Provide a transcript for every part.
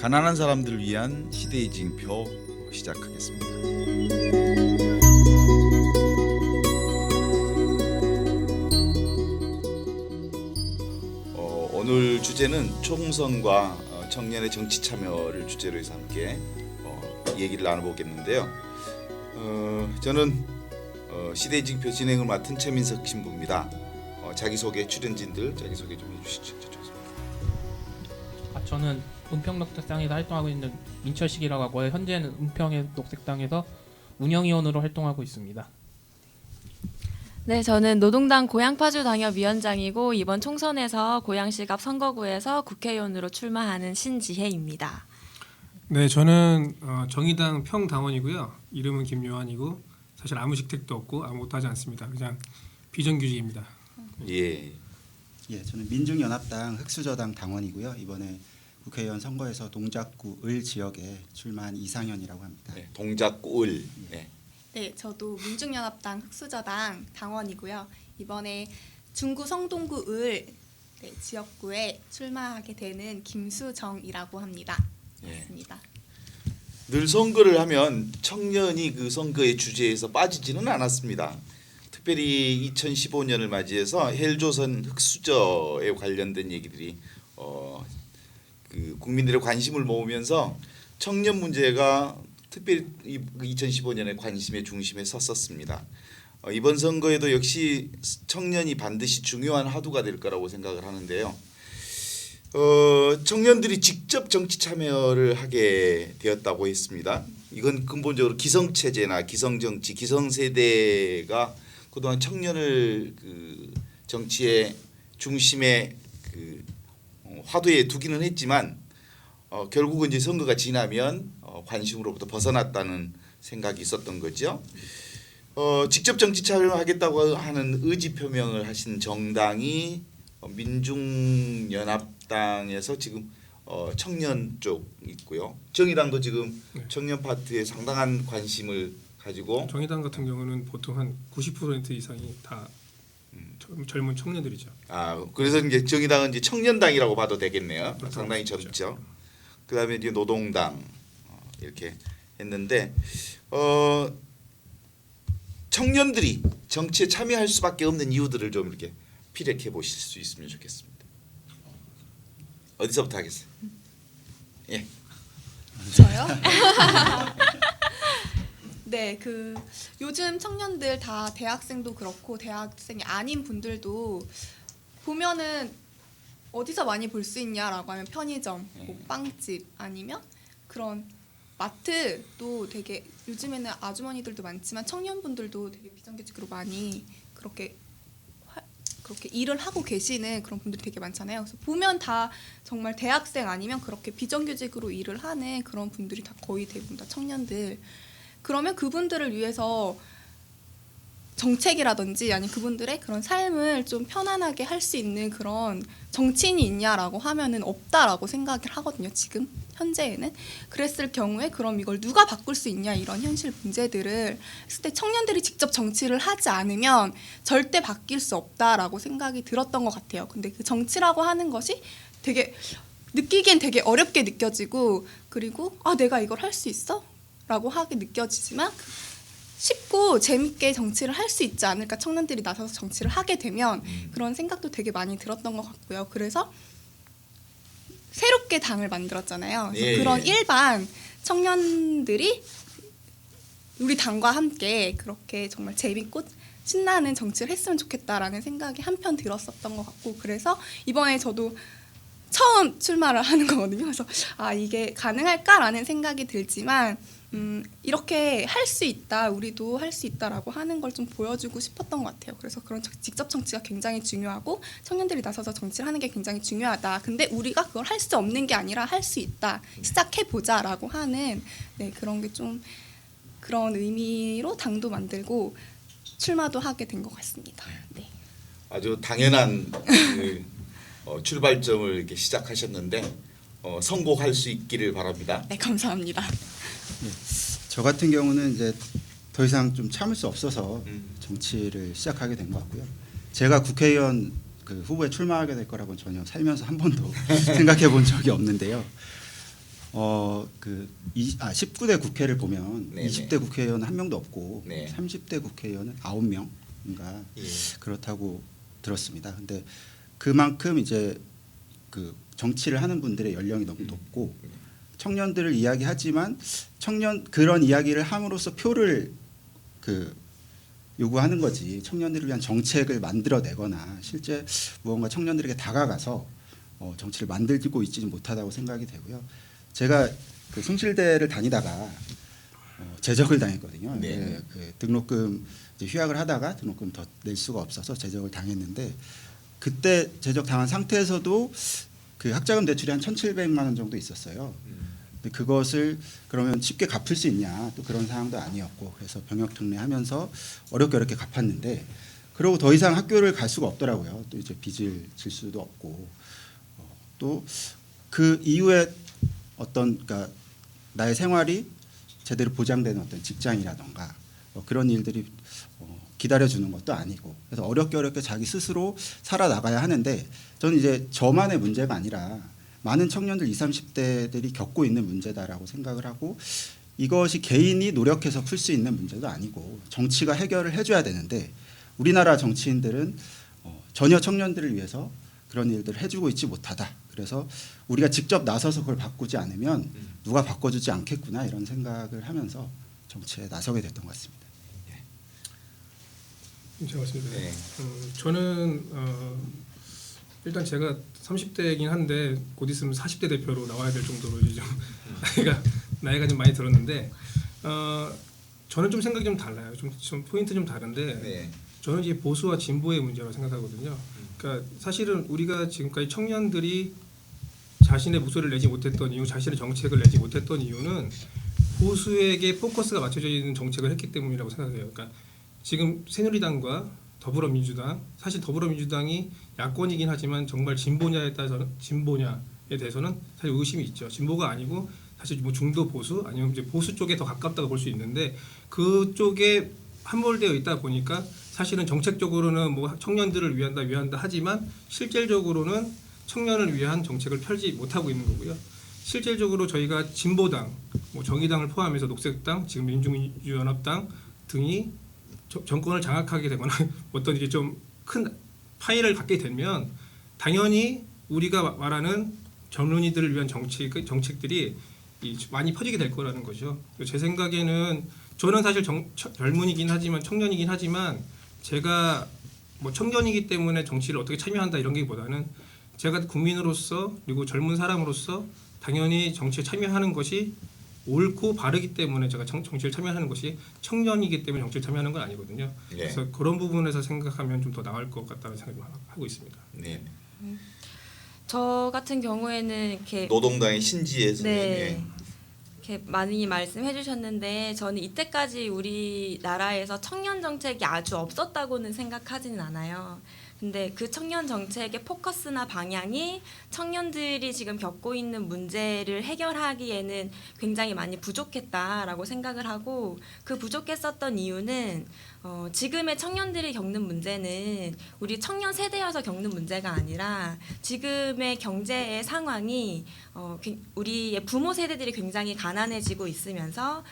가난한 사람들을 위한 시대의 징표 시작하겠습니다. 오늘 주제는 총선과 청년의 정치 참여를 주제로 해서 함께 얘기를 나눠보겠는데요. 저는 시대의 징표 진행을 맡은 최민석 신부입니다. 자기소개, 출연진들 자기소개 좀 해주시죠. 저는 은평녹색당에서 활동하고 있는 민철식이라고 하고요. 현재는 은평의 녹색당에서 운영위원으로 활동하고 있습니다. 네, 저는 노동당 고양파주당협위원장이고 이번 총선에서 고양시 갑 선거구에서 국회의원으로 출마하는 신지혜입니다. 네, 저는 정의당 평당원이고요. 이름은 김요한이고 사실 아무 직책도 없고 아무것도 하지 않습니다. 그냥 비정규직입니다. 예, 저는 민중연합당 흑수저당 당원이고요. 이번에 국회의원 선거에서 동작구 을 지역에 출마한 이상현이라고 합니다. 네, 동작구 을. 네. 네, 저도 민중연합당 흑수저당 당원이고요. 이번에 중구 성동구 을 지역구에 출마하게 되는 김수정이라고 합니다. 반갑습니다. 늘 선거를 하면 청년이 그 선거의 주제에서 빠지지는 않았습니다. 특별히 2015년을 맞이해서 헬조선 흑수저에 관련된 얘기들이 그 국민들의 관심을 모으면서 청년 문제가 특별히 2015년에 관심의 중심에 섰었습니다. 이번 선거에도 역시 청년이 반드시 중요한 화두가 될 거라고 생각을 하는데요. 청년들이 직접 정치 참여를 하게 되었다고 했습니다. 이건 근본적으로 기성체제나 기성정치, 기성세대가 그동안 청년을 그 정치의 중심에 그 화두에 두기는 했지만 결국은 이제 선거가 지나면 관심으로부터 벗어났다는 생각이 있었던 거죠. 직접 정치 참여하겠다고 하는 의지 표명을 하신 정당이 민중연합당에서 지금 청년 쪽 있고요. 정의당도 지금 청년 파트에 상당한 관심을 가지고 정의당 같은 경우는 보통 한 90% 이상이 다 젊은 청년들이죠. 그래서 이제 정의당은 이제 청년당이라고 봐도 되겠네요. 그렇죠. 상당히 젊죠. 그다음에 이제 노동당 이렇게 했는데 청년들이 정치에 참여할 수밖에 없는 이유들을 좀 이렇게 피력해 보실 수 있으면 좋겠습니다. 어디서부터 하겠어요? 예. 저요? 네, 요즘 청년들 다 대학생도 그렇고 대학생이 아닌 분들도 보면은 어디서 많이 볼 수 있냐라고 하면 편의점, 뭐 빵집 아니면 그런 마트도 되게 요즘에는 아주머니들도 많지만 청년분들도 되게 비정규직으로 많이 그렇게 일을 하고 계시는 그런 분들이 되게 많잖아요. 그래서 보면 다 정말 대학생 아니면 그렇게 비정규직으로 일을 하는 그런 분들이 다 거의 대부분 다 청년들. 그러면 그분들을 위해서 정책이라든지 아니면 그분들의 그런 삶을 좀 편안하게 할 수 있는 그런 정치인이 있냐라고 하면은 없다라고 생각을 하거든요. 지금 현재에는. 그랬을 경우에 그럼 이걸 누가 바꿀 수 있냐 이런 현실 문제들을 했을 때 청년들이 직접 정치를 하지 않으면 절대 바뀔 수 없다라고 생각이 들었던 것 같아요. 근데 그 정치라고 하는 것이 되게 느끼기엔 되게 어렵게 느껴지고 그리고 내가 이걸 할 수 있어? 라고 하게 느껴지지만 쉽고 재밌게 정치를 할 수 있지 않을까 청년들이 나서서 정치를 하게 되면 그런 생각도 되게 많이 들었던 것 같고요. 그래서 새롭게 당을 만들었잖아요. 그래서 그런 일반 청년들이 우리 당과 함께 그렇게 정말 재밌고 신나는 정치를 했으면 좋겠다라는 생각이 한편 들었었던 것 같고 그래서 이번에 저도 처음 출마를 하는 거거든요. 그래서 이게 가능할까라는 생각이 들지만 이렇게 할 수 있다, 우리도 할 수 있다라고 하는 걸 좀 보여주고 싶었던 것 같아요. 그래서 그런 직접 정치가 굉장히 중요하고 청년들이 나서서 정치를 하는 게 굉장히 중요하다. 근데 우리가 그걸 할 수 없는 게 아니라 할 수 있다. 시작해보자라고 하는 그런 게 좀 그런 의미로 당도 만들고 출마도 하게 된 것 같습니다. 네. 아주 당연한 출발점을 이렇게 시작하셨는데 성공할 수 있기를 바랍니다. 네, 감사합니다. 저 같은 경우는 이제 더 이상 좀 참을 수 없어서 정치를 시작하게 된 것 같고요. 제가 국회의원 후보에 출마하게 될 거라고는 전혀 살면서 한 번도 생각해 본 적이 없는데요. 그 19대 국회를 보면 네네. 20대 국회의원 한 명도 없고 네. 30대 국회의원은 9명인가 예. 그렇다고 들었습니다. 근데 그만큼 이제 그 정치를 하는 분들의 연령이 너무 높고 청년들을 이야기하지만 그런 이야기를 함으로써 표를 그 요구하는 거지 청년들을 위한 정책을 만들어내거나 실제 무언가 청년들에게 다가가서 정치를 만들고 있지는 못하다고 생각이 되고요. 제가 그 숭실대를 다니다가 제적을 당했거든요. 네. 네, 그 등록금 이제 휴학을 하다가 등록금 더 낼 수가 없어서 제적을 당했는데 그때 제적 당한 상태에서도 그 학자금 대출이 한 1,700만 원 정도 있었어요. 근데 그것을 그러면 쉽게 갚을 수 있냐 또 그런 상황도 아니었고 그래서 병역 특례하면서 어렵게 갚았는데 그러고 더 이상 학교를 갈 수가 없더라고요. 또 이제 빚을 질 수도 없고 또 그 이후에 어떤 그러니까 나의 생활이 제대로 보장되는 어떤 직장이라던가 그런 일들이 기다려주는 것도 아니고 그래서 어렵게 자기 스스로 살아나가야 하는데 저는 이제 저만의 문제가 아니라 많은 청년들 20, 30대들이 겪고 있는 문제다라고 생각을 하고 이것이 개인이 노력해서 풀 수 있는 문제도 아니고 정치가 해결을 해줘야 되는데 우리나라 정치인들은 전혀 청년들을 위해서 그런 일들을 해주고 있지 못하다. 그래서 우리가 직접 나서서 그걸 바꾸지 않으면 누가 바꿔주지 않겠구나 이런 생각을 하면서 정치에 나서게 됐던 것 같습니다. 제가 말씀드려요. 네. 저는 일단 제가 30대이긴 한데 곧 있으면 40대 대표로 나와야 될 정도로 이제 좀 나이가 좀 많이 들었는데 저는 좀 생각이 좀 달라요. 좀 포인트 좀 다른데 네. 저는 이제 보수와 진보의 문제라고 생각하거든요. 그러니까 사실은 우리가 지금까지 청년들이 자신의 목소리를 내지 못했던 이유, 자신의 정책을 내지 못했던 이유는 보수에게 포커스가 맞춰져 있는 정책을 했기 때문이라고 생각해요. 그러니까 지금 새누리당과 더불어민주당, 사실 더불어민주당이 야권이긴 하지만 정말 진보냐에 대해서는 사실 의심이 있죠. 진보가 아니고 사실 뭐 중도 보수 아니면 이제 보수 쪽에 더 가깝다고 볼 수 있는데 그쪽에 함몰되어 있다 보니까 사실은 정책적으로는 뭐 청년들을 위한다 하지만 실질적으로는 청년을 위한 정책을 펼지 못하고 있는 거고요. 실질적으로 저희가 진보당, 뭐 정의당을 포함해서 녹색당, 지금 민주연합당 등이 정권을 장악하게 되거나 어떤 이제 좀 큰 파일을 갖게 되면 당연히 우리가 말하는 젊은이들을 위한 정책들이 많이 퍼지게 될 거라는 거죠. 제 생각에는 저는 사실 젊은이긴 하지만 청년이긴 하지만 제가 뭐 청년이기 때문에 정치를 어떻게 참여한다 이런 게보다는 제가 국민으로서 그리고 젊은 사람으로서 당연히 정치에 참여하는 것이 옳고 바르기 때문에 제가 정치를 참여하는 것이 청년이기 때문에 정치를 참여하는 건 아니거든요. 네. 그래서 그런 부분에서 생각하면 좀 더 나을 것 같다는 생각을 하고 있습니다. 네. 저 같은 경우에는 이렇게 노동당의 신지혜 선생님. 네. 이렇게 많이 말씀해 주셨는데 저는 이때까지 우리나라에서 청년 정책이 아주 없었다고는 생각하지는 않아요. 근데 그 청년 정책의 포커스나 방향이 청년들이 지금 겪고 있는 문제를 해결하기에는 굉장히 많이 부족했다라고 생각을 하고 그 부족했었던 이유는 지금의 청년들이 겪는 문제는 우리 청년 세대여서 겪는 문제가 아니라 지금의 경제의 상황이 우리의 부모 세대들이 굉장히 가난해지고 있으면서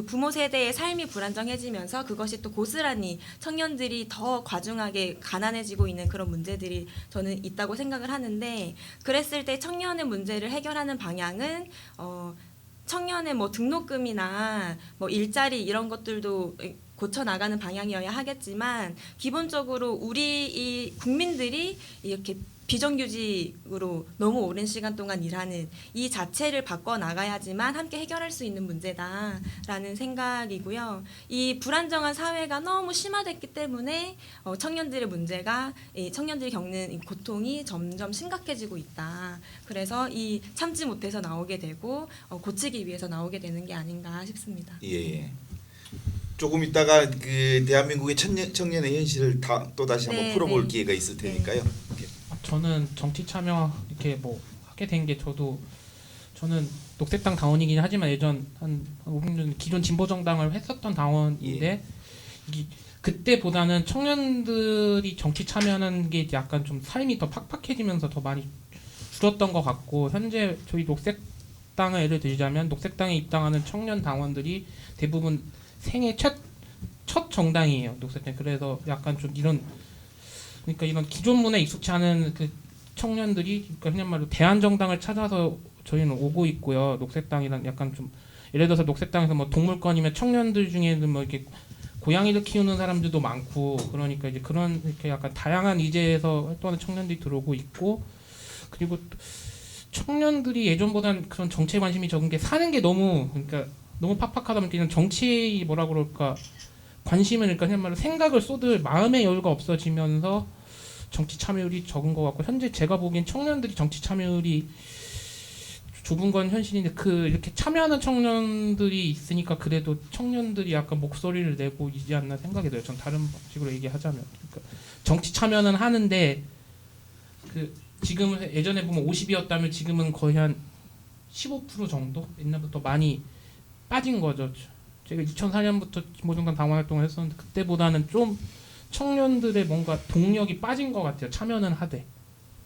부모 세대의 삶이 불안정해지면서 그것이 또 고스란히 청년들이 더 과중하게 가난해지고 있는 그런 문제들이 저는 있다고 생각을 하는데 그랬을 때 청년의 문제를 해결하는 방향은 청년의 뭐 등록금이나 뭐 일자리 이런 것들도 고쳐 나가는 방향이어야 하겠지만 기본적으로 우리 이 국민들이 이렇게 비정규직으로 너무 오랜 시간 동안 일하는 이 자체를 바꿔 나가야지만 함께 해결할 수 있는 문제다라는 생각이고요. 이 불안정한 사회가 너무 심화됐기 때문에 청년들의 문제가 청년들이 겪는 이 고통이 점점 심각해지고 있다. 그래서 이 참지 못해서 나오게 되고 고치기 위해서 나오게 되는 게 아닌가 싶습니다. 예. 조금 있다가 그 대한민국의 청년의 현실을 또 다시 한번 네, 풀어볼 네. 기회가 있을 테니까요. 저는 정치 참여 이렇게 뭐 하게 된 게 저는 녹색당 당원이긴 하지만 예전 한 5년 기존 진보 정당을 했었던 당원인데 이게 그때보다는 청년들이 정치 참여하는 게 약간 좀 삶이 더 팍팍해지면서 더 많이 줄었던 것 같고 현재 저희 녹색 녹색당을 예를 들자면 녹색당에 입당하는 청년 당원들이 대부분 생애 첫 정당이에요. 녹색당. 그래서 약간 좀 그러니까 이런 기존 문화에 익숙치 않은 그 청년들이 그러니까 그냥 말로 대안정당을 찾아서 저희는 오고 있고요. 녹색당이란 약간 좀 예를 들어서 녹색당에서 뭐 동물권이면 청년들 중에는 뭐 이렇게 고양이를 키우는 사람들도 많고 그러니까 이제 그런 이렇게 약간 다양한 의제에서 활동하는 청년들이 들어오고 있고 그리고 또 청년들이 예전보다는 그런 정치에 관심이 적은 게 사는 게 너무 그러니까 너무 팍팍하다 보니까 이런 정치에 뭐라 그럴까 관심을 그러니까 그냥 말로 생각을 쏟을 마음의 여유가 없어지면서 정치 참여율이 적은 것 같고 현재 제가 보기엔 청년들이 정치 참여율이 좁은 건 현실인데 이렇게 참여하는 청년들이 있으니까 그래도 청년들이 약간 목소리를 내고 있지 않나 생각이 들어요. 전 다른 방식으로 얘기하자면 그러니까 정치 참여는 하는데 지금은 예전에 보면 50이었다면 지금은 거의 한 15% 정도 옛날부터 많이 빠진 거죠. 제가 2004년부터 진보정당 당원 활동을 했었는데 그때보다는 좀 청년들의 뭔가 동력이 빠진 것 같아요. 참여는 하되.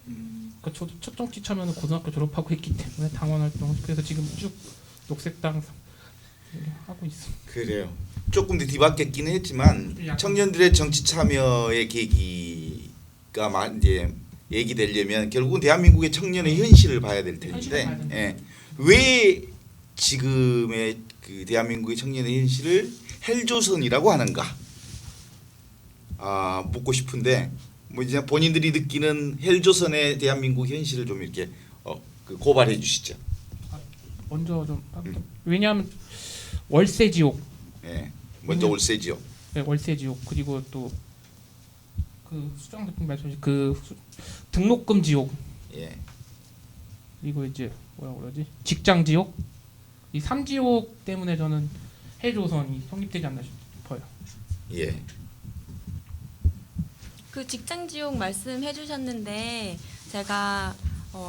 그러니까 저도 첫 정치 참여는 고등학교 졸업하고 했기 때문에 당원 활동을 그래서 지금 쭉 녹색당 하고 있습니다. 그래요. 조금 더 뒤바뀌었기는 했지만 청년들의 정치 참여의 계기가 이제 얘기되려면 결국은 대한민국의 청년의 현실을 봐야 될 텐데 왜 지금의 그 대한민국의 청년의 현실을 헬조선이라고 하는가 묻고 싶은데 뭐 이제 본인들이 느끼는 헬조선의 대한민국 현실을 좀 이렇게 고발해 주시죠. 먼저 좀 왜냐하면 월세 지옥. 예, 먼저 월세 지옥. 네, 월세 지옥 그리고 또 그 수장 대표님 말씀하신 등록금 지옥. 예. 그리고 이제 뭐라고 그러지? 직장 지옥. 이 3지옥 때문에 저는 헬조선이 성립되지 않나 싶어요. 예. 그 직장 지옥 말씀해 주셨는데 제가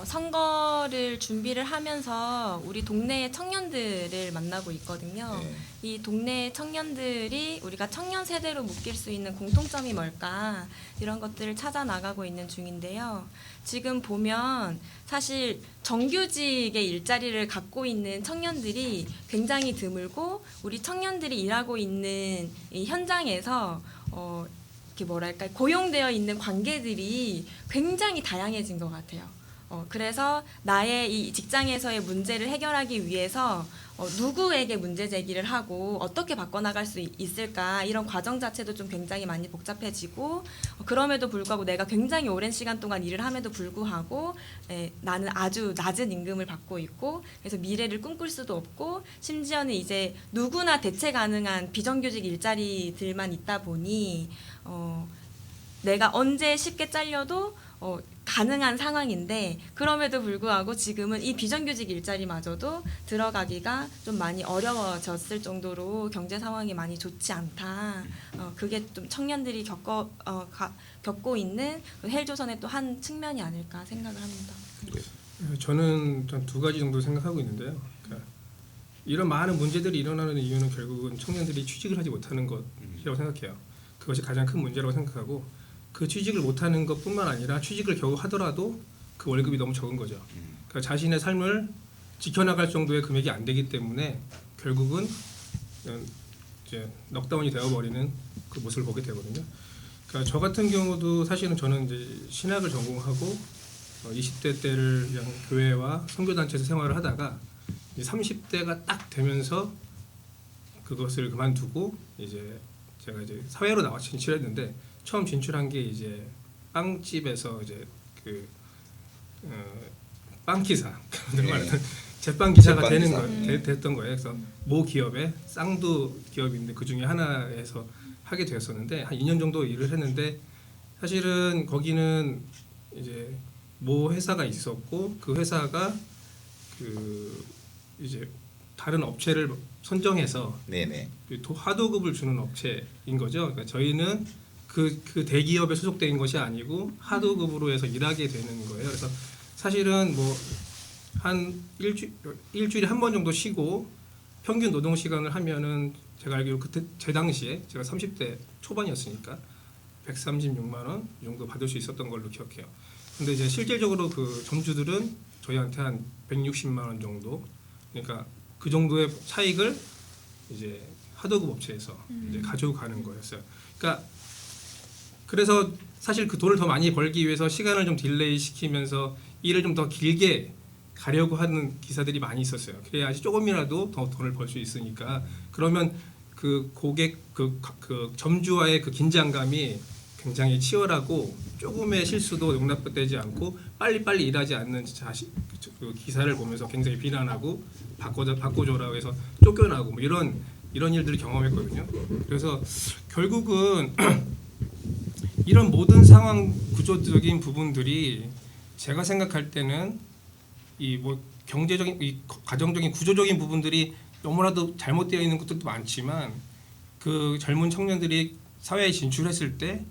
선거를 준비를 하면서 우리 동네의 청년들을 만나고 있거든요. 네. 이 동네의 청년들이 우리가 청년 세대로 묶일 수 있는 공통점이 뭘까 이런 것들을 찾아 나가고 있는 중인데요. 지금 보면 사실 정규직의 일자리를 갖고 있는 청년들이 굉장히 드물고 우리 청년들이 일하고 있는 이 현장에서 뭐랄까 고용되어 있는 관계들이 굉장히 다양해진 것 같아요. 그래서 나의 이 직장에서의 문제를 해결하기 위해서 누구에게 문제 제기를 하고 어떻게 바꿔나갈 수 있을까 이런 과정 자체도 좀 굉장히 많이 복잡해지고 그럼에도 불구하고 내가 굉장히 오랜 시간 동안 일을 함에도 불구하고 나는 아주 낮은 임금을 받고 있고 그래서 미래를 꿈꿀 수도 없고 심지어는 이제 누구나 대체 가능한 비정규직 일자리들만 있다 보니 내가 언제 쉽게 잘려도 가능한 상황인데 그럼에도 불구하고 지금은 이 비정규직 일자리마저도 들어가기가 좀 많이 어려워졌을 정도로 경제 상황이 많이 좋지 않다. 그게 좀 청년들이 겪고 있는 헬조선의 또 한 측면이 아닐까 생각을 합니다. 저는 한 두 가지 정도 생각하고 있는데요. 그러니까 이런 많은 문제들이 일어나는 이유는 결국은 청년들이 취직을 하지 못하는 것이라고 생각해요. 그것이 가장 큰 문제라고 생각하고 그 취직을 못하는 것뿐만 아니라 취직을 겨우 하더라도 그 월급이 너무 적은 거죠. 그러니까 자신의 삶을 지켜나갈 정도의 금액이 안 되기 때문에 결국은 이제 넉다운이 되어버리는 그 모습을 보게 되거든요. 그러니까 저 같은 경우도 사실은 저는 이제 신학을 전공하고 20대 때를 그냥 교회와 선교단체에서 생활을 하다가 이제 30대가 딱 되면서 그것을 그만두고 이제 제가 이제 사회로 나와 진출했는데 처음 진출한 게 이제 빵집에서 이제 그 빵기사 제빵 기사가 되는 거 됐던 거예요. 그래서 모 기업의 쌍두 기업인데 그 중에 하나에서 하게 되었었는데 한 2년 정도 일을 했는데 사실은 거기는 이제 모 회사가 있었고 그 회사가 그 이제 다른 업체를 선정해서 네네. 하도급을 주는 업체인 거죠. 그러니까 저희는 그 대기업에 소속된 것이 아니고 하도급으로 해서 일하게 되는 거예요. 그래서 사실은 뭐 한 일주일에 한 번 정도 쉬고 평균 노동 시간을 하면은 제가 알기로 그때 제 당시에 제가 30대 초반이었으니까 136만 원 정도 받을 수 있었던 걸로 기억해요. 근데 이제 실질적으로 그 점주들은 저희한테 한 160만 원 정도 그러니까 그 정도의 차익을 이제 하도급 업체에서 이제 가지고 가는 거였어요. 그러니까 그래서 사실 그 돈을 더 많이 벌기 위해서 시간을 좀 딜레이 시키면서 일을 좀 더 길게 가려고 하는 기사들이 많이 있었어요. 그래야지 조금이라도 더 돈을 벌 수 있으니까. 그러면 그 고객 그 점주와의 그 긴장감이 굉장히 치열하고 조금의 실수도 용납되지 않고 빨리빨리 일하지 않는 그 기사를 보면서 굉장히 비난하고 바꿔줘라고 해서 쫓겨나고 뭐 이런 일들을 경험했거든요. 그래서 결국은 이런 모든 상황 구조적인 부분들이 제가 생각할 때는 이 뭐 경제적인 이 가정적인 구조적인 부분들이 너무나도 잘못되어 있는 것들도 많지만 그 젊은 청년들이 사회에 진출했을 때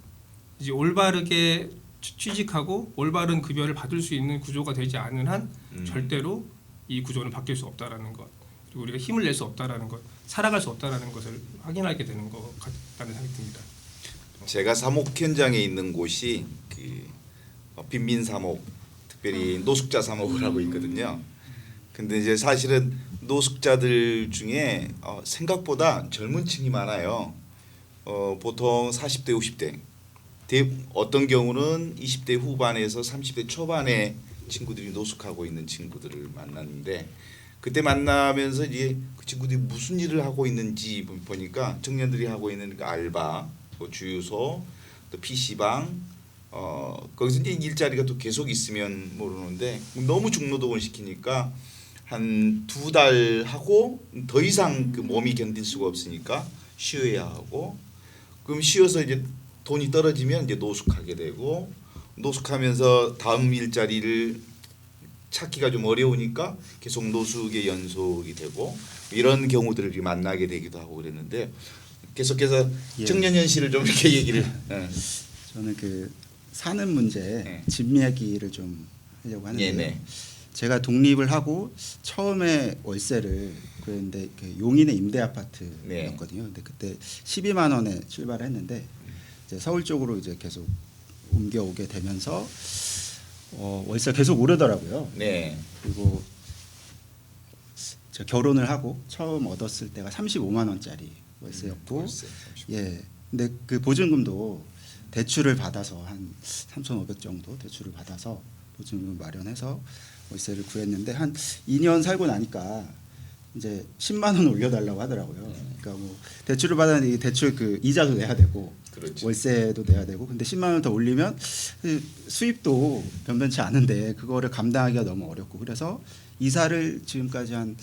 이제 올바르게 취직하고 올바른 급여를 받을 수 있는 구조가 되지 않는 한 절대로 이 구조는 바뀔 수 없다라는 것, 그리고 우리가 힘을 낼 수 없다라는 것, 살아갈 수 없다라는 것을 확인하게 되는 것 같다는 생각이 듭니다. 제가 사목 현장에 있는 곳이 그 빈민 사목, 특별히 노숙자 사목을 하고 있거든요. 근데 이제 사실은 노숙자들 중에 생각보다 젊은 층이 많아요. 보통 40대, 50대. 어떤 경우는 20대 후반에서 30대 초반의 친구들이 노숙하고 있는 친구들을 만났는데, 그때 만나면서 이제 그 친구들이 무슨 일을 하고 있는지 보니까 청년들이 하고 있는 그 알바, 뭐 주유소, 또 PC방, 거기서 이제 일자리가 또 계속 있으면 모르는데 너무 중노동을 시키니까 한 2달 하고 더 이상 그 몸이 견딜 수가 없으니까 쉬어야 하고, 그럼 쉬어서 이제 돈이 떨어지면 이제 노숙하게 되고, 노숙하면서 다음 일자리를 찾기가 좀 어려우니까 계속 노숙의 연속이 되고, 이런 경우들을 만나게 되기도 하고 그랬는데, 계속해서 예. 청년 현실을 좀 이렇게 얘기를. 저는 그 사는 문제 네. 집 얘기를 좀 하려고 하는데요. 네네. 제가 독립을 하고 처음에 월세를 그랬는데 그 용인의 임대 아파트였거든요. 근데 그때 12만 원에 출발했는데 이제 서울 쪽으로 이제 계속 옮겨오게 되면서 월세가 계속 오르더라고요. 네. 그리고 제가 결혼을 하고 처음 얻었을 때가 35만 원짜리 월세였고, 예. 근데 그 보증금도 대출을 받아서 한 3,500 정도 대출을 받아서 보증금 마련해서 월세를 구했는데 한 2년 살고 나니까 이제 10만 원 올려달라고 하더라고요. 그러니까 뭐 대출을 받았는데 이 대출 그 이자도 내야 되고, 그렇죠. 월세도 내야 되고, 근데 10만 원 더 올리면 수입도 변변치 않은데 그거를 감당하기가 너무 어렵고, 그래서 이사를 지금까지 한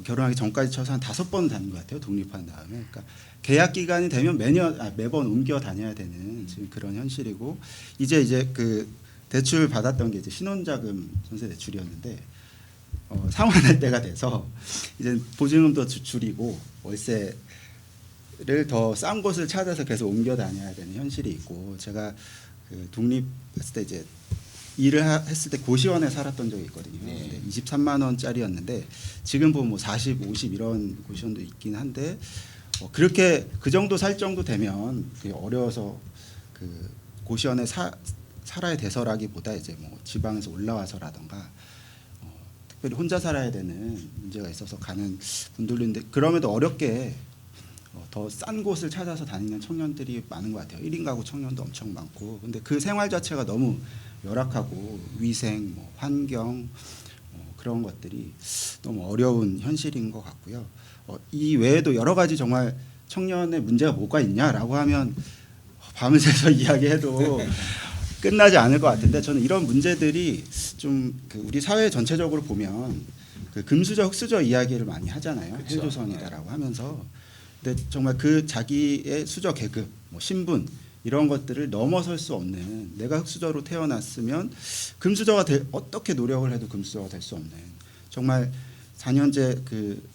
결혼하기 전까지 쳐서 한 5번 다닌 것 같아요. 독립한 다음에. 그러니까 계약 기간이 되면 매번 옮겨 다녀야 되는 지금 그런 현실이고, 이제 그 대출 받았던 게 이제 신혼자금 전세 대출이었는데 상환할 때가 돼서 이제 보증금도 줄이고 월세를 더 싼 곳을 찾아서 계속 옮겨 다녀야 되는 현실이 있고, 제가 그 독립했을 때 이제 일을 했을 때 고시원에 살았던 적이 있거든요. 네. 근데 23만 원짜리였는데 지금 보면 뭐 40, 50 이런 고시원도 있긴 한데 그렇게 그 정도 살 정도 되면 그게 어려워서 그 고시원에 살아야 돼서라기보다 이제 뭐 지방에서 올라와서라던가 특별히 혼자 살아야 되는 문제가 있어서 가는 분들도 있는데, 그럼에도 어렵게 더 싼 곳을 찾아서 다니는 청년들이 많은 것 같아요. 1인 가구 청년도 엄청 많고, 근데 그 생활 자체가 너무 열악하고 위생, 뭐 환경 그런 것들이 너무 어려운 현실인 것 같고요. 이 외에도 여러 가지 정말 청년의 문제가 뭐가 있냐라고 하면 밤을 새서 이야기해도 끝나지 않을 것 같은데, 저는 이런 문제들이 좀 그 우리 사회 전체적으로 보면 그 금수저 흑수저 이야기를 많이 하잖아요. 그쵸. 헬조선이다라고 하면서, 근데 정말 그 자기의 수저 계급, 뭐 신분 이런 것들을 넘어설 수 없는, 내가 흑수저로 태어났으면 금수저가 어떻게 노력을 해도 금수저가 될 수 없는, 정말 4년제 그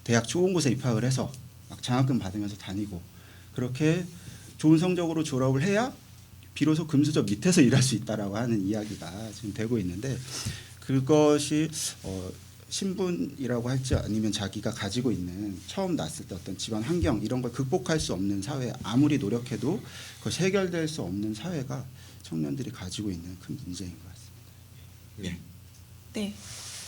대학 좋은 곳에 입학을 해서 막 장학금 받으면서 다니고 그렇게 좋은 성적으로 졸업을 해야 비로소 금수저 밑에서 일할 수 있다라고 하는 이야기가 지금 되고 있는데, 그것이 신분이라고 할지 아니면 자기가 가지고 있는 처음 났을 때 어떤 집안 환경 이런 걸 극복할 수 없는 사회, 아무리 노력해도 그것이 해결될 수 없는 사회가 청년들이 가지고 있는 큰 문제인 것 같습니다. 네. 네.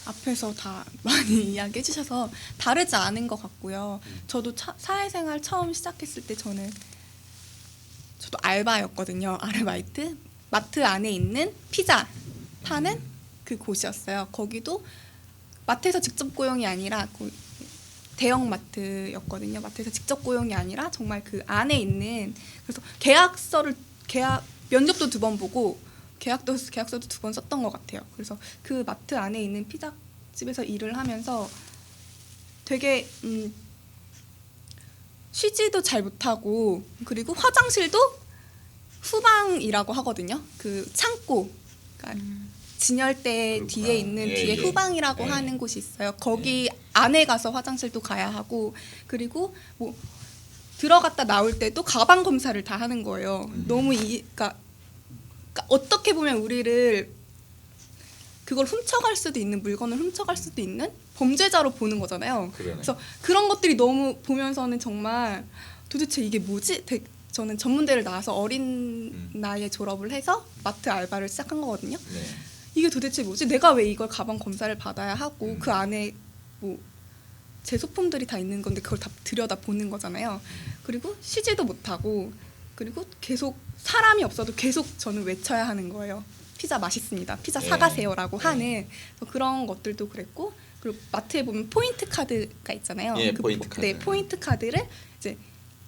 앞에서 다 많이 이야기해 주셔서 다르지 않은 것 같고요. 저도 사회생활 처음 시작했을 때 저도 알바였거든요. 아르바이트. 마트 안에 있는 피자 파는 그 곳이었어요. 거기도 마트에서 직접 고용이 아니라 대형 마트였거든요. 마트에서 직접 고용이 아니라 정말 그 안에 있는, 그래서 면접도 2번 보고 계약서도 2번 썼던 것 같아요. 그래서 그 마트 안에 있는 피자집에서 일을 하면서 되게 쉬지도 잘 못하고, 그리고 화장실도 후방이라고 하거든요. 그 창고, 그러니까 진열대 그렇구나. 뒤에 있는 뒤에 후방이라고 하는 곳이 있어요. 거기 안에 가서 화장실도 가야 하고, 그리고 뭐 들어갔다 나올 때도 가방 검사를 다 하는 거예요. 너무 그러니까 어떻게 보면 우리를 그걸 훔쳐갈 수도 있는, 물건을 훔쳐갈 수도 있는 범죄자로 보는 거잖아요. 그러네. 그래서 그런 것들이 너무 보면서는 정말 도대체 이게 뭐지? 저는 전문대를 나와서 어린 나이에 졸업을 해서 마트 알바를 시작한 거거든요. 네. 이게 도대체 뭐지? 내가 왜 이걸 가방 검사를 받아야 하고 그 안에 뭐 제 소품들이 다 있는 건데 그걸 다 들여다 보는 거잖아요. 그리고 쉬지도 못하고, 그리고 계속 사람이 없어도 계속 저는 외쳐야 하는 거예요. 피자 맛있습니다. 피자 사가세요라고 하는 그런 것들도 그랬고, 그리고 마트에 보면 포인트 카드가 있잖아요. 예, 포인트 카드. 네, 포인트 카드를 이제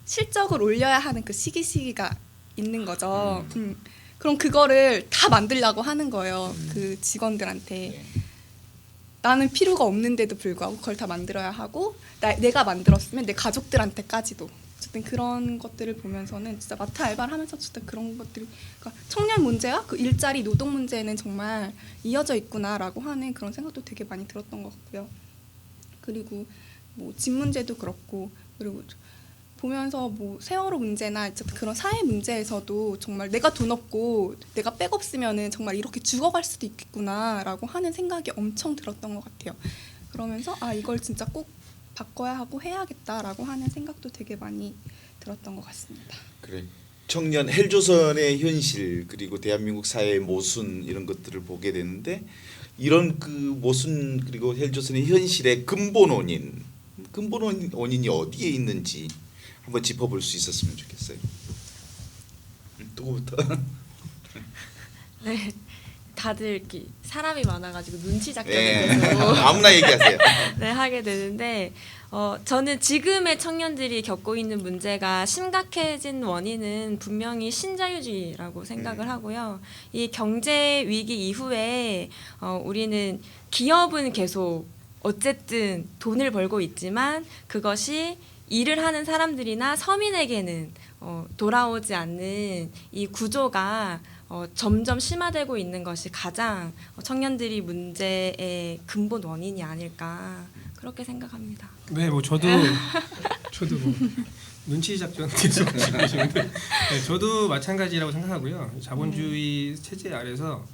실적을 올려야 하는 그 시기가 있는 거죠. 그럼 그거를 다 만들려고 하는 거예요. 그 직원들한테. 나는 필요가 없는데도 불구하고 그걸 다 만들어야 하고, 내가 만들었으면 내 가족들한테까지도. 어쨌든 그런 것들을 보면서는 진짜 마트 알바를 하면서 진짜 그런 것들이, 그러니까 청년 문제와 그 일자리 노동 문제는 정말 이어져 있구나라고 하는 그런 생각도 되게 많이 들었던 것 같고요. 그리고 뭐 집 문제도 그렇고, 그리고 보면서 뭐 세월호 문제나 그런 사회 문제에서도 정말 내가 돈 없고 내가 백 없으면은 정말 이렇게 죽어갈 수도 있겠구나라고 하는 생각이 엄청 들었던 것 같아요. 그러면서 이걸 진짜 꼭 바꿔야 하고 해야겠다라고 하는 생각도 되게 많이 들었던 것 같습니다. 그래. 청년 헬조선의 현실, 그리고 대한민국 사회의 모순, 이런 것들을 보게 되는데, 이런 그 모순 그리고 헬조선의 현실의 근본 원인이 어디에 있는지 한번 짚어볼 수 있었으면 좋겠어요. 누구부터? 네, 다들 이렇게 사람이 많아가지고 눈치 작전을 네. 계속 아무나 얘기하세요. 네, 하게 되는데, 저는 지금의 청년들이 겪고 있는 문제가 심각해진 원인은 분명히 신자유주의라고 생각을 하고요. 이 경제 위기 이후에 우리는 기업은 계속 어쨌든 돈을 벌고 있지만 그것이 일을 하는 사람들이나 서민에게는 돌아오지 않는 이 구조가 점점 심화되고 있는 것이 가장 청년들이 문제의 근본 원인이 아닐까, 그렇게 생각합니다. 네, 뭐 저도 뭐 눈치 작전 계속 하시는데, 네, 저도 마찬가지라고 생각하고요. 자본주의 체제 아래서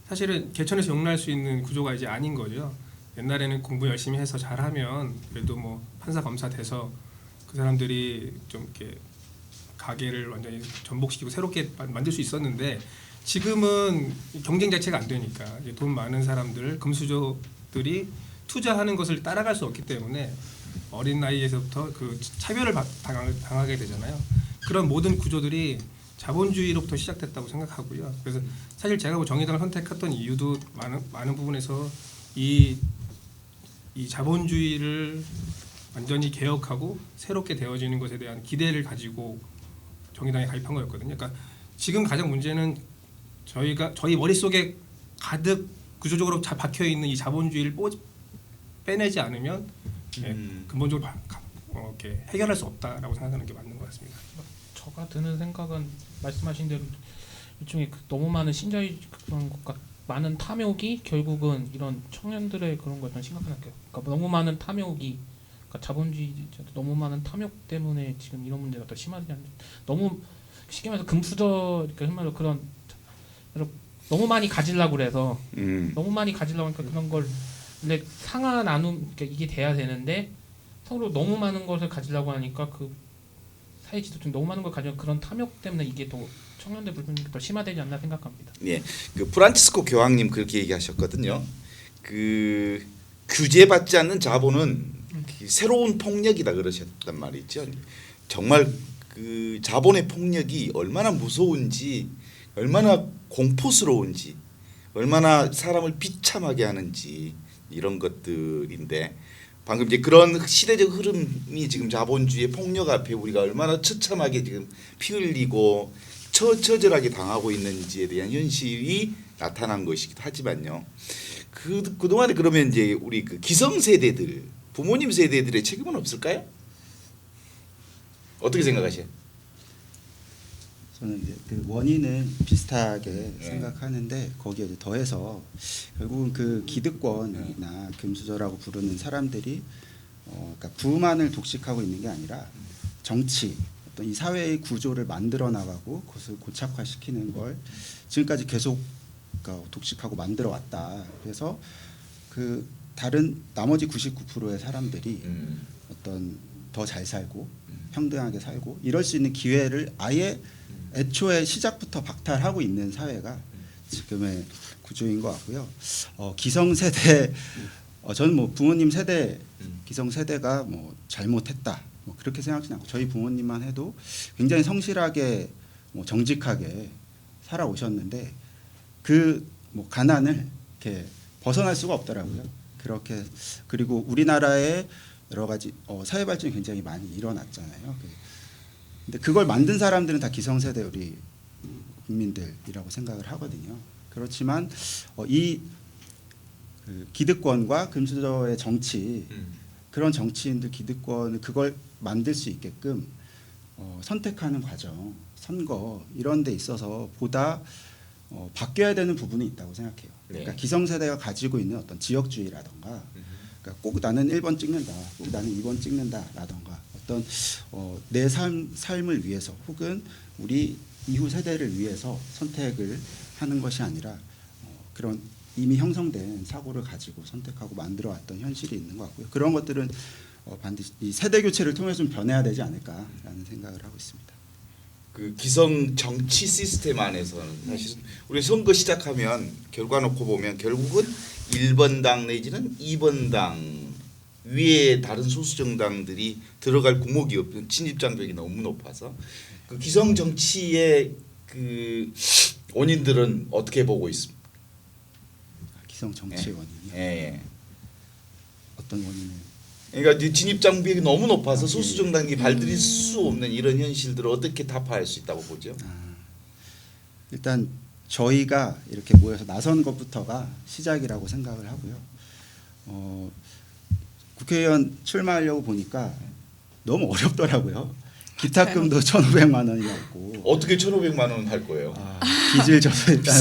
사실은 개천에서 용날 수 있는 구조가 이제 아닌 거죠. 옛날에는 공부 열심히 해서 잘하면 그래도 뭐 판사 검사 돼서 그 사람들이 좀 이렇게 가게를 완전히 전복시키고 새롭게 만들 수 있었는데, 지금은 경쟁 자체가 안 되니까 이제 돈 많은 사람들, 금수저들이 투자하는 것을 따라갈 수 없기 때문에 어린 나이에서부터 그 차별을 당하게 되잖아요. 그런 모든 구조들이 자본주의로부터 시작됐다고 생각하고요. 그래서 사실 제가 정의당을 선택했던 이유도 많은 부분에서 이 자본주의를 완전히 개혁하고 새롭게 되어지는 것에 대한 기대를 가지고 정의당에 가입한 거였거든요. 그러니까 지금 가장 문제는 저희 머릿속에 가득 구조적으로 박혀 있는 이 자본주의를 빼내지 않으면 근본적으로 이렇게 해결할 수 없다라고 생각하는 게 맞는 것 같습니다. 저가 드는 생각은 말씀하신 대로 일종의 너무 많은 신자유주의 그런 것과 많은 탐욕이 결국은 이런 청년들의 그런 걸 저는 심각하게, 그러니까 너무 많은 탐욕이, 그러니까 자본주의 너무 많은 탐욕 때문에 지금 이런 문제가 더 심하지 않나. 너무 쉽게 말해서 금수저, 그러니까 정말로 그런 너무 많이 가지려고 그래서 너무 많이 가지려고 하니까 그런 걸 근데 상하 나눔, 그러니까 이게 돼야 되는데 서로 너무 많은 것을 가지려고 하니까 그 사회 지도층 너무 많은 걸 가지고 그런 탐욕 때문에 이게 더 청년들 불편이 더 심화되지 않나 생각합니다. 예, 그 프란치스코 교황님 그렇게 얘기하셨거든요. 그 규제받지 않는 자본은 새로운 폭력이다 그러셨단 말이죠. 정말 그 자본의 폭력이 얼마나 무서운지, 얼마나 공포스러운지, 얼마나 사람을 비참하게 하는지 이런 것들인데, 방금 이제 그런 시대적 흐름이 지금 자본주의의 폭력 앞에 우리가 얼마나 처참하게 지금 피 흘리고 처절하게 당하고 있는지에 대한 현실이 나타난 것이기도 하지만요. 그동안에 그러면 이제 우리 그 기성세대들, 부모님 세대들의 책임은 없을까요? 어떻게 생각하세요? 저는 이제 그 원인은 비슷하게 생각하는데, 거기에 이제 더해서 결국은 그 기득권이나 금수저라고 부르는 사람들이 그러니까 부만을 독식하고 있는 게 아니라 정치, 어떤 이 사회의 구조를 만들어 나가고 그것을 고착화시키는 걸 지금까지 계속 그러니까 독식하고 만들어 왔다. 그래서 그 다른 나머지 99%의 사람들이 어떤 더 잘 살고 평등하게 살고 이럴 수 있는 기회를 아예 애초에 시작부터 박탈하고 있는 사회가 지금의 구조인 것 같고요. 기성세대, 저는 뭐 부모님 세대, 기성세대가 뭐 잘못했다, 뭐 그렇게 생각하지 않고 저희 부모님만 해도 굉장히 성실하게 뭐 정직하게 살아오셨는데 그 뭐 가난을 이렇게 벗어날 수가 없더라고요. 그렇게 그리고 우리나라의 여러 가지 사회 발전이 굉장히 많이 일어났잖아요. 근데 그걸 만든 사람들은 다 기성세대 우리 국민들이라고 생각을 하거든요. 그렇지만 이 그 기득권과 금수저의 정치, 그런 정치인들 기득권을 그걸 만들 수 있게끔 선택하는 과정, 선거 이런 데 있어서 보다 바뀌어야 되는 부분이 있다고 생각해요. 그러니까 네. 기성세대가 가지고 있는 어떤 지역주의라던가, 그러니까 꼭 나는 1번 찍는다, 꼭 나는 2번 찍는다라던가 어떤 내 삶을 위해서 혹은 우리 이후 세대를 위해서 선택을 하는 것이 아니라 그런 이미 형성된 사고를 가지고 선택하고 만들어왔던 현실이 있는 것 같고요. 그런 것들은 반드시 이 세대 교체를 통해서 좀 변해야 되지 않을까라는 생각을 하고 있습니다. 그 기성 정치 시스템 안에서는 사실 우리 선거 시작하면 결과 놓고 보면 결국은 1번 당 내지는 2번 당 위에 다른 소수 정당들이 들어갈 구멍이 없는 진입 장벽이 너무 높아서 그 기성 정치의 그 원인들은 어떻게 보고 있습니까? 기성 정치의 원인이 예. 어떤 원인을? 그러니까 이제 진입 장벽이 너무 높아서 소수 정당이 발들일 수 없는 이런 현실들을 어떻게 타파할 수 있다고 보죠? 일단 저희가 이렇게 모여서 나선 것부터가 시작이라고 생각을 하고요. 국회의원 출마하려고 보니까 너무 어렵더라고요. 기탁금도 1,500만 원이었고 어떻게 1,500만 원 할 거예요? 빚을 져서 일단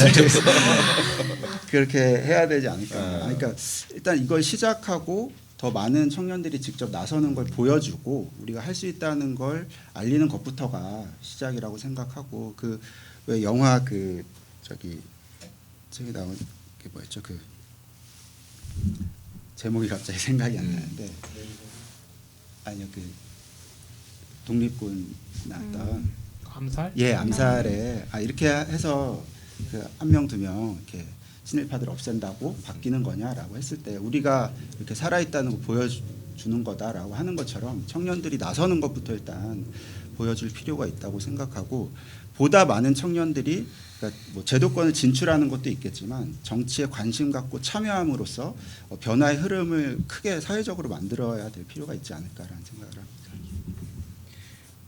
그렇게 해야 되지 않을까. 그러니까 일단 이걸 시작하고 더 많은 청년들이 직접 나서는 걸 보여주고 우리가 할 수 있다는 걸 알리는 것부터가 시작이라고 생각하고, 그 왜 영화 그 저기 나온 게 뭐였죠? 그 제목이 갑자기 생각이 안 나는데 아니요, 그 독립군 나왔던 암살? 예, 암살에 이렇게 해서 그 한 명 두 명 이렇게 친일파들 없앤다고 바뀌는 거냐라고 했을 때 우리가 이렇게 살아있다는 거 보여주는 거다라고 하는 것처럼 청년들이 나서는 것부터 일단 보여줄 필요가 있다고 생각하고, 보다 많은 청년들이 그러니까 뭐 제도권을 진출하는 것도 있겠지만 정치에 관심 갖고 참여함으로써 변화의 흐름을 크게 사회적으로 만들어야 될 필요가 있지 않을까라는 생각을 합니다.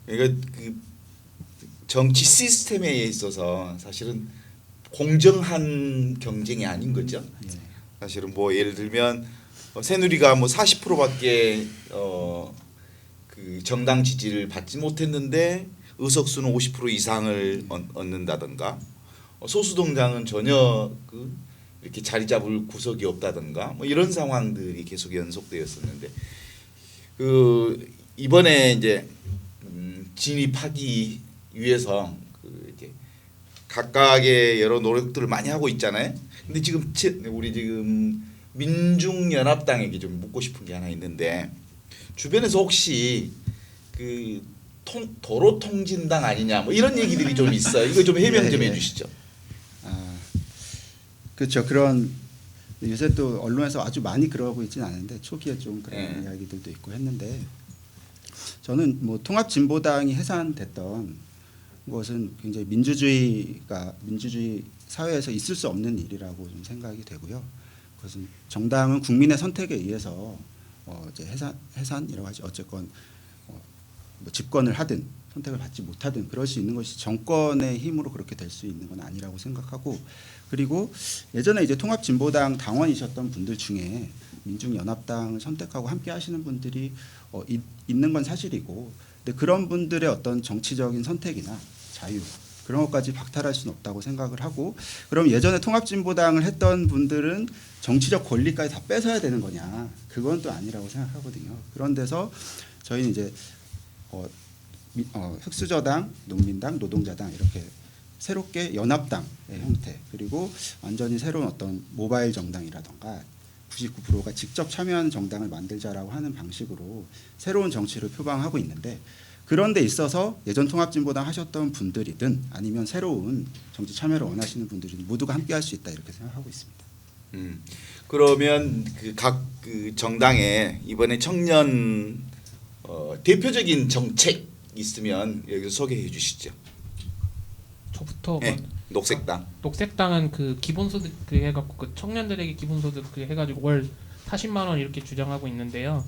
그러니까 그 정치 시스템에 있어서 사실은 공정한 경쟁이 아닌 거죠. 예. 사실은 뭐 예를 들면 새누리가 뭐 40%밖에 그 정당 지지를 받지 못했는데 의석수는 50% 이상을 얻는다든가, 소수 정당은 전혀 그 이렇게 자리 잡을 구석이 없다든가 뭐 이런 상황들이 계속 연속되었었는데, 그 이번에 이제 진입하기 위해서 그 이제 각각의 여러 노력들을 많이 하고 있잖아요. 근데 지금 우리 지금 민중연합당에게 좀 묻고 싶은 게 하나 있는데, 주변에서 혹시 그 도로통진당 아니냐 뭐 이런 얘기들이 좀 있어요. 이거 좀 해명 좀 예, 예. 해주시죠. 그렇죠. 그런 요새 또 언론에서 아주 많이 그러고 있지는 않은데 초기에 좀 그런 네. 이야기들도 있고 했는데 저는 뭐 통합진보당이 해산됐던 것은 굉장히 민주주의 사회에서 있을 수 없는 일이라고 좀 생각이 되고요. 그것은 정당은 국민의 선택에 의해서 이제 해산이라고 하죠. 어쨌건 뭐 집권을 하든 선택을 받지 못하든 그럴 수 있는 것이 정권의 힘으로 그렇게 될 수 있는 건 아니라고 생각하고 그리고 예전에 이제 통합진보당 당원이셨던 분들 중에 민중연합당을 선택하고 함께 하시는 분들이 있는 건 사실이고 근데 그런 분들의 어떤 정치적인 선택이나 자유 그런 것까지 박탈할 수는 없다고 생각을 하고 그럼 예전에 통합진보당을 했던 분들은 정치적 권리까지 다 뺏어야 되는 거냐 그건 또 아니라고 생각하거든요. 그런 데서 저희는 이제 흑수저당, 농민당, 노동자당 이렇게 새롭게 연합당의 형태 그리고 완전히 새로운 어떤 모바일 정당이라던가 99%가 직접 참여하는 정당을 만들자라고 하는 방식으로 새로운 정치를 표방하고 있는데 그런 데 있어서 예전 통합진보당 하셨던 분들이든 아니면 새로운 정치 참여를 원하시는 분들이든 모두가 함께할 수 있다 이렇게 생각하고 있습니다. 그러면 각 정당에 이번에 청년 대표적인 정책 있으면 여기서 소개해 주시죠. 저부터 네, 녹색당. 녹색당은 그 기본소득 그 해갖고 그 청년들에게 기본소득 그 해가지고 월 40만 원 이렇게 주장하고 있는데요.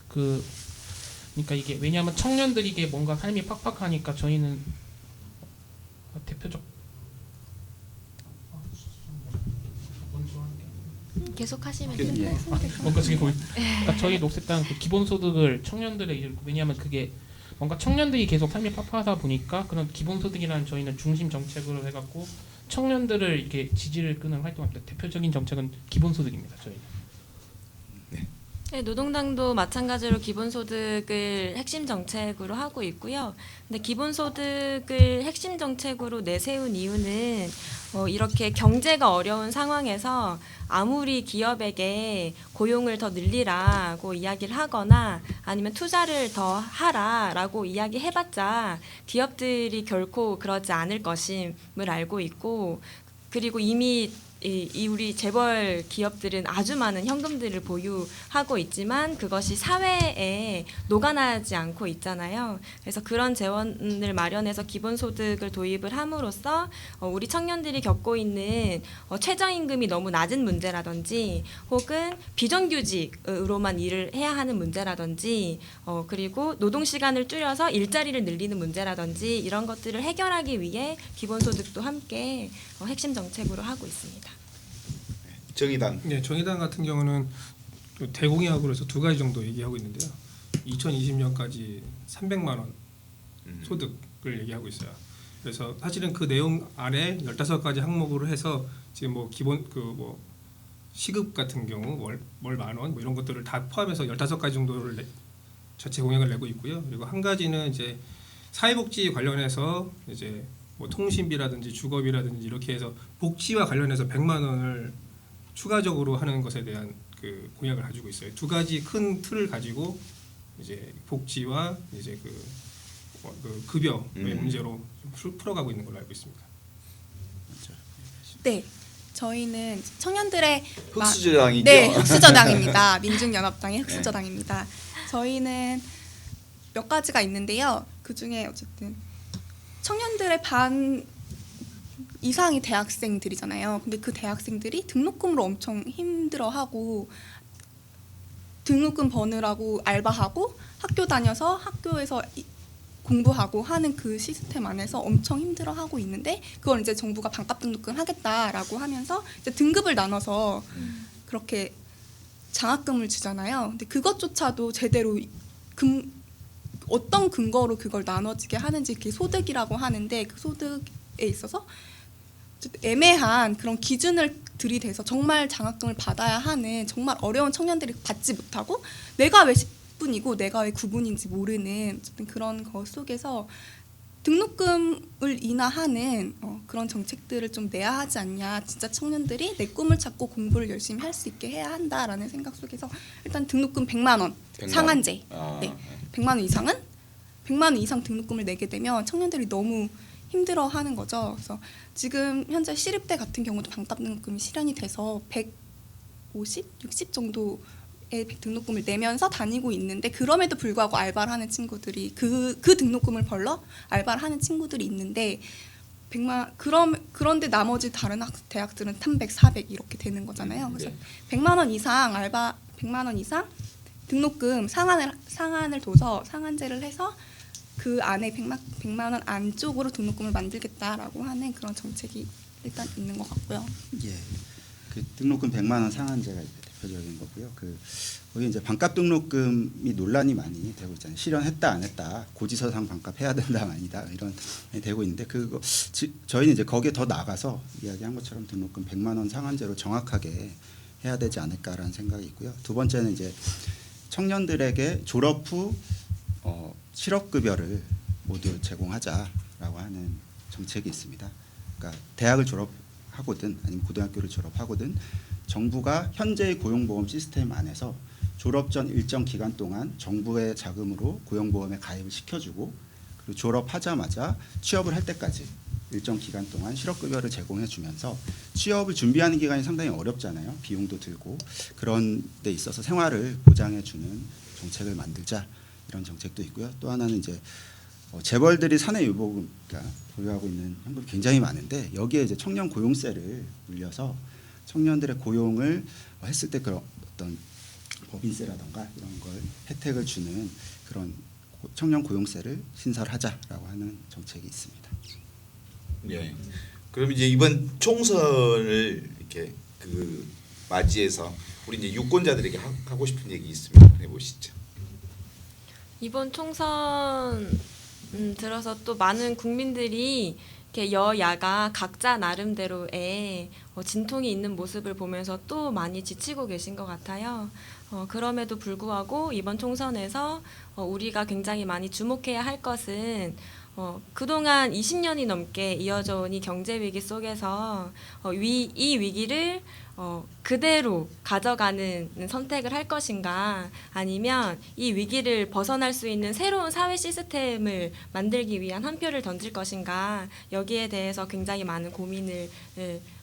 그러니까 이게 왜냐하면 청년들이 이게 뭔가 삶이 팍팍하니까 저희는 대표적 계속 하시면 그- 돼요. 뭔가 지금 그러니까 저희 녹색당 그 기본소득을 청년들에게 왜냐하면 그게 뭔가 청년들이 계속 삶이 팍팍하다 보니까 그런 기본소득이라는 저희는 중심 정책으로 해갖고 청년들을 이렇게 지지를 끄는 활동합니다. 대표적인 정책은 기본소득입니다. 저희는. 네, 노동당도 마찬가지로 기본소득을 핵심 정책으로 하고 있고요. 근데 기본소득을 핵심 정책으로 내세운 이유는 이렇게 경제가 어려운 상황에서 아무리 기업에게 고용을 더 늘리라고 이야기를 하거나 아니면 투자를 더 하라라고 이야기해봤자 기업들이 결코 그러지 않을 것임을 알고 있고 그리고 이미 이 우리 재벌 기업들은 아주 많은 현금들을 보유하고 있지만 그것이 사회에 녹아나지 않고 있잖아요. 그래서 그런 재원을 마련해서 기본소득을 도입을 함으로써 우리 청년들이 겪고 있는 최저임금이 너무 낮은 문제라든지 혹은 비정규직으로만 일을 해야 하는 문제라든지 그리고 노동시간을 줄여서 일자리를 늘리는 문제라든지 이런 것들을 해결하기 위해 기본소득도 함께 핵심 정책으로 하고 있습니다. 정의당. 네, 정의당 같은 경우는 대공약으로 해서 두 가지 정도 얘기하고 있는데요. 2020년까지 300만 원 소득을 얘기하고 있어요. 그래서 사실은 그 내용 아래 15가지 항목으로 해서 지금 뭐 기본 뭐 시급 같은 경우 월 만 원 뭐 이런 것들을 다 포함해서 15가지 정도를 자체 공약을 내고 있고요. 그리고 한 가지는 이제 사회복지 관련해서 이제 뭐 통신비라든지 주거비라든지 이렇게 해서 복지와 관련해서 100만 원을 추가적으로 하는 것에 대한 그 공약을 가지고 있어요. 두 가지 큰 틀을 가지고 이제 복지와 이제 그 급여의 문제로 좀 풀어가고 있는 걸로 알고 있습니다. 네, 저희는 청년들의 흑수저당이죠. 네, 흑수저당입니다. 민중연합당의 흑수저당입니다. 저희는 몇 가지가 있는데요. 그 중에 어쨌든 청년들의 반 이상이 대학생들이잖아요. 근데 그 대학생들이 등록금으로 엄청 힘들어하고 등록금 버느라고 알바하고 학교 다녀서 학교에서 공부하고 하는 그 시스템 안에서 엄청 힘들어하고 있는데 그걸 이제 정부가 반값 등록금 하겠다라고 하면서 이제 등급을 나눠서 그렇게 장학금을 주잖아요. 근데 그것조차도 제대로 어떤 근거로 그걸 나눠지게 하는지 그게 소득이라고 하는데 그 소득에 있어서 애매한 그런 기준을 들이대서 정말 장학금을 받아야 하는 정말 어려운 청년들이 받지 못하고 내가 왜 10분이고 내가 왜 9분인지 모르는 어쨌든 그런 것 속에서 등록금을 인하하는 그런 정책들을 좀 내야 하지 않냐. 진짜 청년들이 내 꿈을 찾고 공부를 열심히 할 수 있게 해야 한다라는 생각 속에서 일단 등록금 100만 원 100만 상한제. 원. 네. 100만 원 이상은 100만 원 이상 등록금을 내게 되면 청년들이 너무 힘들어하는 거죠. 그래서 지금 현재 시립대 같은 경우도 반값 등록금이 실현이 돼서 50, 60 정도의 등록금을 내면서 다니고 있는데 그럼에도 불구하고 알바를 하는 친구들이 그 등록금을 벌러 알바를 하는 친구들이 있는데 100만 그런데 나머지 다른 대학들은 300, 400 이렇게 되는 거잖아요. 그래서 네. 100만 원 이상 알바 100만 원 이상 등록금 상한을 둬서 상한제를 해서 그 안에 100만 원 안쪽으로 등록금을 만들겠다라고 하는 그런 정책이 일단 있는 것 같고요. 예. 그 등록금 100만 원 상한제가 대표적인 거고요. 거기 이제 반값 등록금이 논란이 많이 되고 있잖아요. 실현했다 안 했다, 고지서상 반값 해야 된다 아니다 이런 되고 있는데 저희는 이제 거기에 더 나가서 이야기한 것처럼 등록금 100만 원 상한제로 정확하게 해야 되지 않을까라는 생각이 있고요. 두 번째는 이제 청년들에게 졸업 후 실업급여를 모두 제공하자라고 하는 정책이 있습니다. 그러니까 대학을 졸업하고든 아니면 고등학교를 졸업하고든 정부가 현재의 고용보험 시스템 안에서 졸업 전 일정 기간 동안 정부의 자금으로 고용보험에 가입을 시켜주고 그리고 졸업하자마자 취업을 할 때까지 일정 기간 동안 실업급여를 제공해주면서 취업을 준비하는 기간이 상당히 어렵잖아요. 비용도 들고 그런 데 있어서 생활을 보장해주는 정책을 만들자 이런 정책도 있고요. 또 하나는 이제 재벌들이 사내 유보금 그러니까 보유하고 있는 현금이 굉장히 많은데 여기에 이제 청년 고용세를 물려서 청년들의 고용을 했을 때 그런 어떤 법인세라든가 이런 걸 혜택을 주는 그런 청년 고용세를 신설하자라고 하는 정책이 있습니다. 예. 그럼 이제 이번 총선을 이렇게 맞이해서 우리 이제 유권자들에게 하고 싶은 얘기 있으면 해보시죠. 이번 총선 들어서 또 많은 국민들이 이렇게 여야가 각자 나름대로의 진통이 있는 모습을 보면서 또 많이 지치고 계신 것 같아요. 그럼에도 불구하고 이번 총선에서 우리가 굉장히 많이 주목해야 할 것은 그동안 20년이 넘게 이어져 온 이 경제 위기 속에서 이 위기를 그대로 가져가는 선택을 할 것인가 아니면 이 위기를 벗어날 수 있는 새로운 사회 시스템을 만들기 위한 한 표를 던질 것인가 여기에 대해서 굉장히 많은 고민을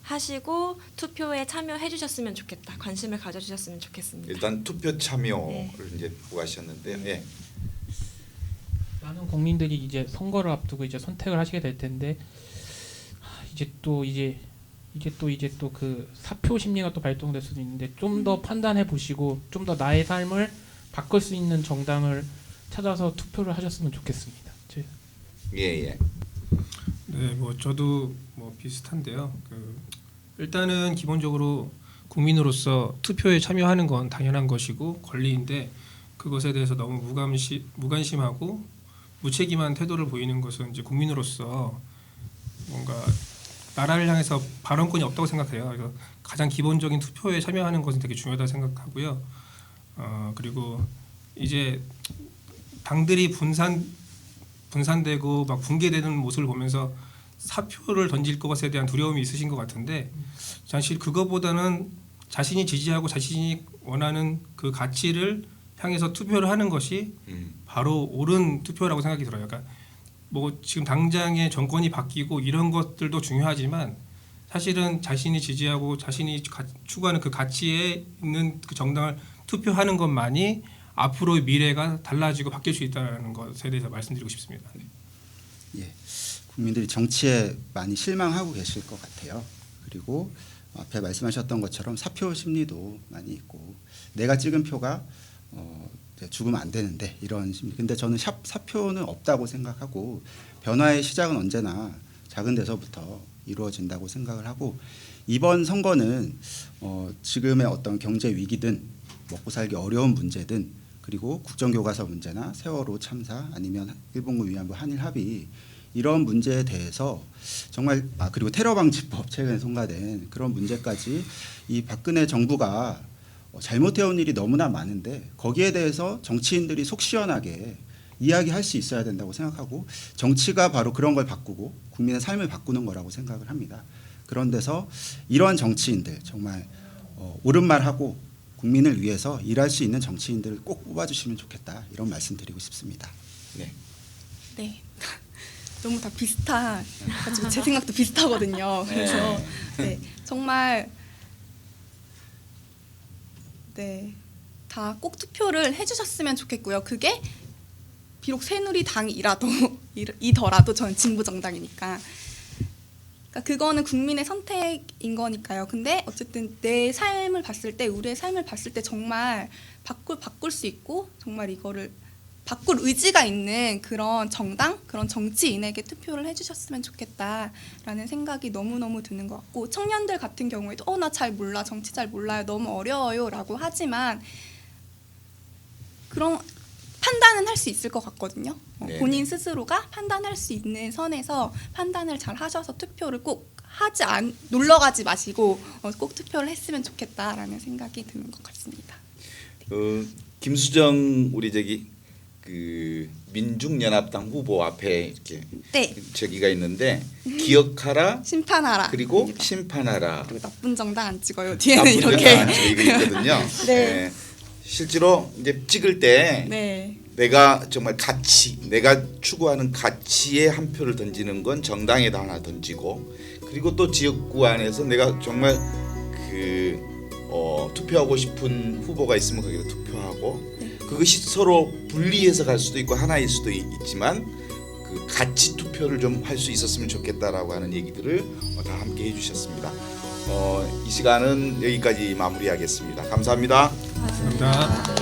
하시고 투표에 참여해 주셨으면 좋겠다. 관심을 가져주셨으면 좋겠습니다. 일단 투표 참여를 네. 이제 보고하셨는데요. 예. 많은 국민들이 이제 선거를 앞두고 이제 선택을 하시게 될 텐데 이제 또 그 사표 심리가 또 발동될 수도 있는데 좀 더 판단해 보시고 좀 더 나의 삶을 바꿀 수 있는 정당을 찾아서 투표를 하셨으면 좋겠습니다. 예. 네, 뭐 저도 뭐 비슷한데요. 일단은 기본적으로 국민으로서 투표에 참여하는 건 당연한 것이고 권리인데 그것에 대해서 너무 무관심하고 무책임한 태도를 보이는 것은 이제 국민으로서 뭔가 나라를 향해서 발언권이 없다고 생각해요. 그래서 가장 기본적인 투표에 참여하는 것은 되게 중요하다고 생각하고요. 그리고 이제 당들이 분산되고 막 붕괴되는 모습을 보면서 사표를 던질 것에 대한 두려움이 있으신 것 같은데 사실 그거보다는 자신이 지지하고 자신이 원하는 그 가치를 향해서 투표를 하는 것이 바로 옳은 투표라고 생각이 들어요. 그러니까 뭐 지금 당장의 정권이 바뀌고 이런 것들도 중요하지만 사실은 자신이 지지하고 자신이 추구하는 그 가치에 있는 그 정당을 투표하는 것만이 앞으로의 미래가 달라지고 바뀔 수 있다는 것에 대해서 말씀드리고 싶습니다. 예, 국민들이 정치에 많이 실망하고 계실 것 같아요. 그리고 앞에 말씀하셨던 것처럼 사표 심리도 많이 있고 내가 찍은 표가 죽으면 안 되는데 이런 심리. 근데 저는 사표는 없다고 생각하고 변화의 시작은 언제나 작은 데서부터 이루어진다고 생각을 하고 이번 선거는 지금의 어떤 경제 위기든 먹고 살기 어려운 문제든 그리고 국정교과서 문제나 세월호 참사 아니면 일본군 위안부 한일 합의 이런 문제에 대해서 정말 그리고 테러 방지법 최근에 통과된 그런 문제까지 이 박근혜 정부가 잘못해온 일이 너무나 많은데 거기에 대해서 정치인들이 속 시원하게 이야기할 수 있어야 된다고 생각하고 정치가 바로 그런 걸 바꾸고 국민의 삶을 바꾸는 거라고 생각을 합니다. 그런 데서 이러한 정치인들 정말 옳은 말하고 국민을 위해서 일할 수 있는 정치인들을 꼭 뽑아주시면 좋겠다 이런 말씀드리고 싶습니다. 네. 네. 너무 다 비슷해가지고 제 생각도 비슷하거든요. 그래서 네, 정말 네, 다 꼭 투표를 해주셨으면 좋겠고요. 그게 비록 새누리당이더라도 저는 진보 정당이니까. 그러니까 그거는 국민의 선택인 거니까요. 근데 어쨌든 내 삶을 봤을 때, 우리의 삶을 봤을 때 정말 바꿀 수 있고 정말 이거를 바꿀 의지가 있는 그런 정당, 그런 정치인에게 투표를 해주셨으면 좋겠다라는 생각이 너무너무 드는 것 같고, 청년들 같은 경우에도 나 잘 몰라, 정치 잘 몰라요, 너무 어려워요라고 하지만 그런 판단은 할 수 있을 것 같거든요. 본인 스스로가 판단할 수 있는 선에서 판단을 잘 하셔서 투표를 꼭 놀러가지 마시고 꼭 투표를 했으면 좋겠다라는 생각이 드는 것 같습니다. 김수정 우리 그 민중연합당 후보 앞에 이렇게 네. 저기가 있는데 기억하라, 심판하라. 그리고 입니다. 심판하라. 그리고 나쁜 정당 안 찍어요. 뒤에는 나쁜 이렇게. 정당 안 찍어 이거 있거든요. 네. 예, 실제로 이제 찍을 때 네. 내가 정말 내가 추구하는 가치에 한 표를 던지는 건 정당에다 하나 던지고, 그리고 또 지역구 안에서 내가 정말 투표하고 싶은 후보가 있으면 거기다 투표하고, 그것이 서로 분리해서 갈 수도 있고 하나일 수도 있지만 그 가치 투표를 좀 할 수 있었으면 좋겠다라고 하는 얘기들을 다 함께 해주셨습니다. 이 시간은 여기까지 마무리하겠습니다. 감사합니다. 감사합니다.